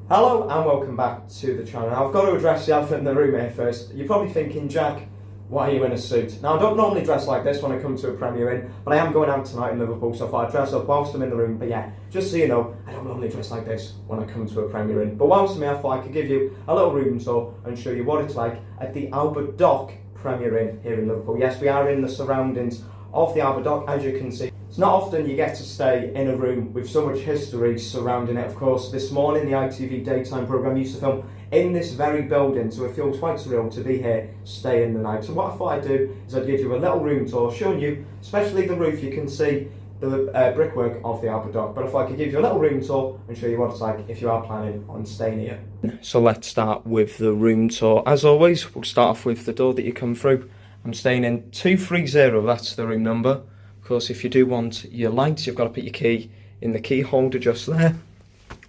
Hello and welcome back to the channel. Now, I've got to address the elephant in the room here first. You're probably thinking, Jack, why are you in a suit? Now, I don't normally dress like this when I come to a Premier Inn, but I am going out tonight in Liverpool, so I thought I'd dress up whilst I'm in the room. But yeah, just so you know, I don't normally dress like this when I come to a Premier Inn. But whilst I'm here, I thought I could give you a little room tour and show you what it's like at the Albert Dock Premier Inn here in Liverpool. Yes, we are in the surroundings of the Albert Dock, as you can see. It's not often you get to stay in a room with so much history surrounding it. Of course, this morning the ITV daytime programme used to film in this very building, so it feels quite surreal to be here staying the night. So what I thought I'd do is I'd give you a little room tour, showing you, especially the roof. You can see the brickwork of the Albert Dock, but if I could give you a little room tour and show you what it's like if you are planning on staying here. So let's start with the room tour. As always, we'll start off with the door that you come through. I'm staying in 230, that's the room number. Of course, if you do want your lights, you've got to put your key in the key holder just there.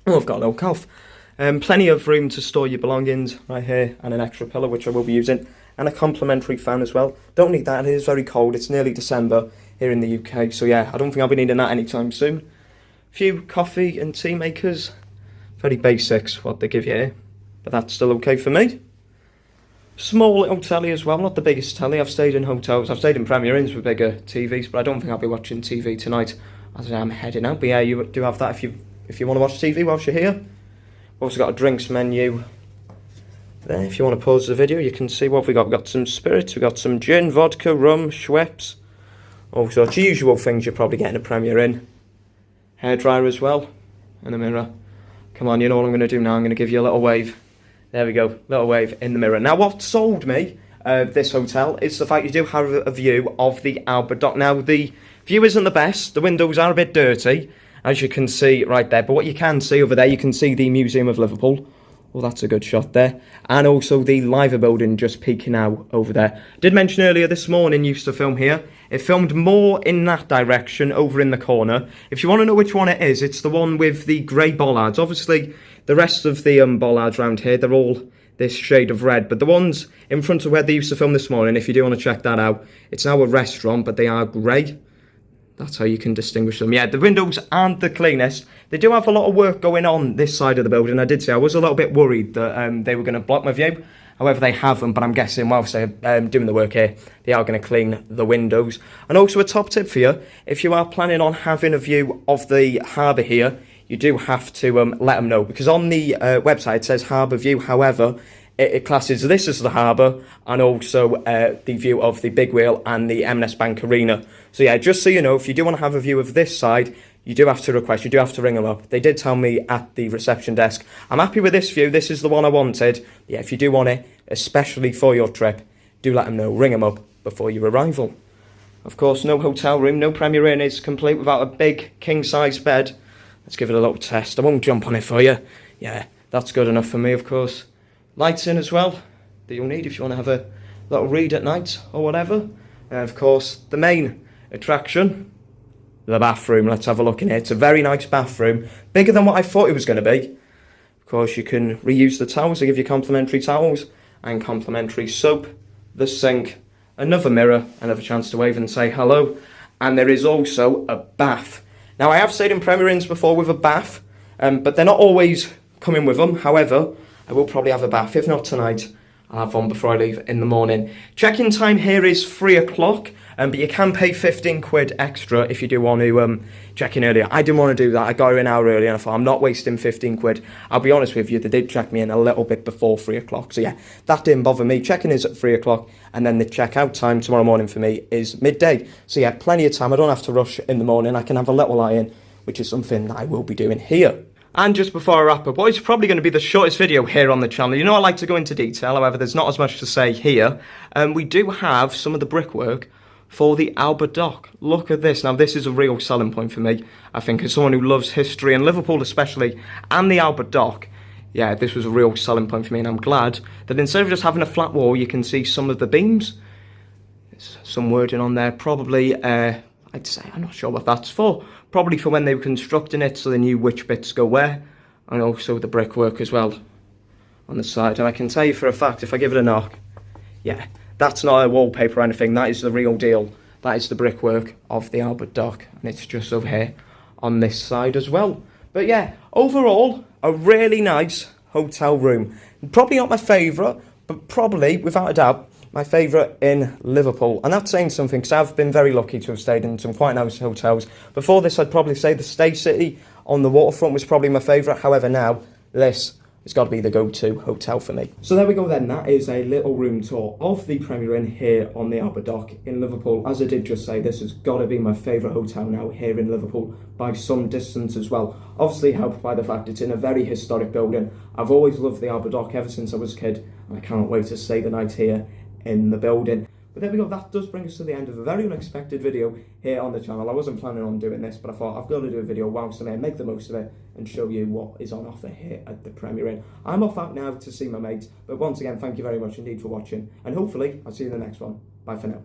Oh, I've got a little cough. Plenty of room to store your belongings right here, and an extra pillow, which I will be using, and a complimentary fan as well. Don't need that, it is very cold. It's nearly December here in the UK, so yeah, I don't think I'll be needing that anytime soon. A few coffee and tea makers. Very basics, what they give you here, but that's still okay for me. Small little telly as well, not the biggest telly. I've stayed in hotels, I've stayed in Premier Inns with bigger TVs, but I don't think I'll be watching TV tonight as I'm heading out. But yeah, you do have that if you want to watch TV whilst you're here. We've also got a drinks menu there. If you want to pause the video, you can see what we got. We've got some spirits, we've got some gin, vodka, rum, Schweppes, all sorts of usual things you're probably getting a Premier Inn. Hairdryer as well, and a mirror. Come on, you know what I'm going to do now, I'm going to give you a little wave. There we go, little wave in the mirror. Now, what sold me this hotel is the fact you do have a view of the Albert Dock. Now, the view isn't the best. The windows are a bit dirty, as you can see right there. But what you can see over there, you can see the Museum of Liverpool. Well, that's a good shot there. And also the Liver building just peeking out over there. I did mention earlier this morning used to film here. It filmed more in that direction, over in the corner. If you want to know which one it is, it's the one with the grey bollards. Obviously, the rest of the bollards around here, they're all this shade of red. But the ones in front of where they used to film this morning, if you do want to check that out, it's now a restaurant, but they are grey. That's how you can distinguish them. Yeah, the windows aren't the cleanest. They do have a lot of work going on this side of the building. I did say I was a little bit worried that they were going to block my view. However, they haven't, but I'm guessing whilst they're doing the work here, they are going to clean the windows. And also a top tip for you, if you are planning on having a view of the harbour here, you do have to let them know. Because on the website it says harbour view, however, it classes this as the harbour and also the view of the Big Wheel and the M&S Bank Arena. So yeah, just so you know, if you do want to have a view of this side, you do have to request, you do have to ring them up. They did tell me at the reception desk, I'm happy with this view, this is the one I wanted. Yeah, if you do want it, especially for your trip, do let them know, ring them up before your arrival. Of course, no hotel room, no Premier Inn is complete without a big king-size bed. Let's give it a little test. I won't jump on it for you. Yeah, that's good enough for me, of course. Lights in as well, that you'll need if you want to have a little read at night or whatever. And of course, the main attraction, the bathroom. Let's have a look in here. It's a very nice bathroom, bigger than what I thought it was going to be. Of course, you can reuse the towels. They give you complimentary towels and complimentary soap, the sink, another mirror, another chance to wave and say hello. And there is also a bath. Now, I have stayed in Premier Inns before with a bath, but they're not always coming with them. However, I will probably have a bath. If not tonight, I'll have one before I leave in the morning. Check-in time here is 3 o'clock, but you can pay 15 quid extra if you do want to check in earlier. I didn't want to do that. I got here an hour early and I thought, I'm not wasting 15 quid. I'll be honest with you, they did check me in a little bit before 3 o'clock. So yeah, that didn't bother me. Check-in is at 3 o'clock, and then the check-out time tomorrow morning for me is midday. So yeah, plenty of time. I don't have to rush in the morning. I can have a little lie in, which is something that I will be doing here. And just before I wrap up, what is probably going to be the shortest video here on the channel. You know I like to go into detail, however there's not as much to say here. We do have some of the brickwork for the Albert Dock. Look at this. Now this is a real selling point for me, I think, as someone who loves history, and Liverpool especially, and the Albert Dock. Yeah, this was a real selling point for me, and I'm glad that instead of just having a flat wall, you can see some of the beams. There's some wording on there, probably, I'd say, I'm not sure what that's for. Probably for when they were constructing it, so they knew which bits go where. And also the brickwork as well on the side. And I can tell you for a fact, if I give it a knock, yeah, that's not a wallpaper or anything. That is the real deal. That is the brickwork of the Albert Dock. And it's just over here on this side as well. But yeah, overall, a really nice hotel room. Probably not my favourite, but probably, without a doubt, my favourite in Liverpool. And that's saying something, because I've been very lucky to have stayed in some quite nice hotels. Before this, I'd probably say the Stay City on the waterfront was probably my favourite. However, now, this has got to be the go-to hotel for me. So there we go then, that is a little room tour of the Premier Inn here on the Albert Dock in Liverpool. As I did just say, this has got to be my favourite hotel now here in Liverpool by some distance as well. Obviously helped by the fact it's in a very historic building. I've always loved the Albert Dock ever since I was a kid, and I can't wait to stay the night here in the building. But there we go, that does bring us to the end of a very unexpected video here on the channel. I wasn't planning on doing this, but I thought I've got to do a video whilst I'm here, make the most of it, and show you what is on offer here at the Premier Inn. I'm off out now to see my mates, but once again, thank you very much indeed for watching, and hopefully I'll see you in the next one. Bye for now.